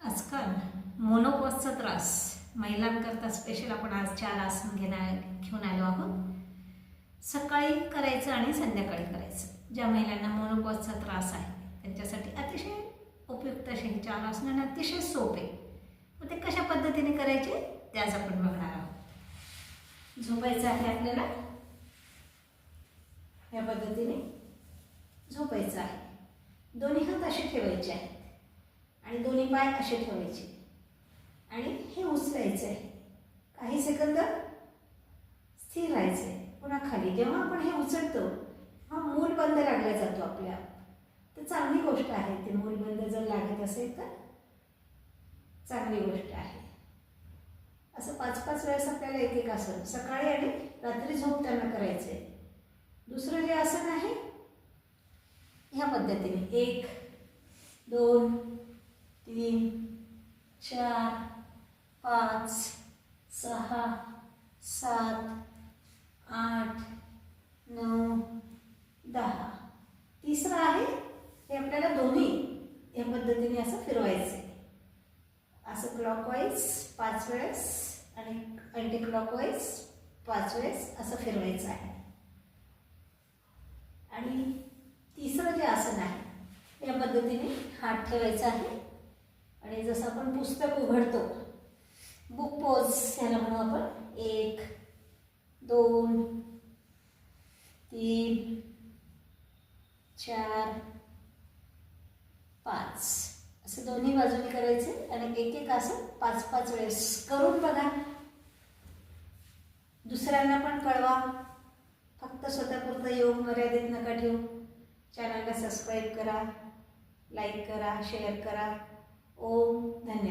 आजकाल मोनोपॉजचा त्रास महिलांकरता स्पेशल आपण आज 4 आसन घेऊन आलो आहोत। सकाळी करायचं आणि संध्याकाळी करायचं। ज्या महिलांना मोनोपॉजचा त्रास आहे त्यांच्यासाठी अतिशय उपयुक्त असे हे 4 आसन आणि अतिशय सोपे। मग ते कशा पद्धतीने करायचे ते आज आपण बघणार आहोत। झोपायचं आहे आपल्याला, या पद्धतीने झोपायचं आहे। दोन्ही हात असे ठेवायचे आहेत आणि दोन्ही पाय असे ठेवायचे आणि हे उचलायचे आहे। काही सेकंद स्थिर राहायचे, पुन्हा खाली। जेव्हा आपण हे उचलतो हा मूल बंद लागला जातो आपल्या, तर चांगली गोष्ट आहे। ते मूल बंद जर लागत असेल तर चांगली गोष्ट आहे। असं 5-5 वेळेस आपल्याला एक आसन सकाळी आणि रात्री झोपताना करायचे। दुसरं जे आसन आहे ह्या पद्धतीने 1 2 3 4 5 6 7 8 9 10। तिसरं आहे हे आपल्याला दोन्ही या पद्धतीने असं फिरवायचं आहे। असं क्लॉकवाईज 5 वेळेस आणि अँटी क्लॉकवाईज 5 वेळेस असं फिरवायचं आहे। आणि तिसरं जे आसन आहे या पद्धतीने हात ठेवायचा आहे आणि जसं आपण पुस्तक उघडतो बुक पोज याला म्हणू आपण। 1 2 3 4 5 असं दोन्ही बाजूने करायचे आणि एक आसन 5-5 वेळेस करून बघा। दुसऱ्यांना पण कळवा, फक्त स्वतःपुरतं योग मर्यादित नका ठेवू। चॅनलला सबस्क्राईब करा, लाईक करा, शेअर करा। ओम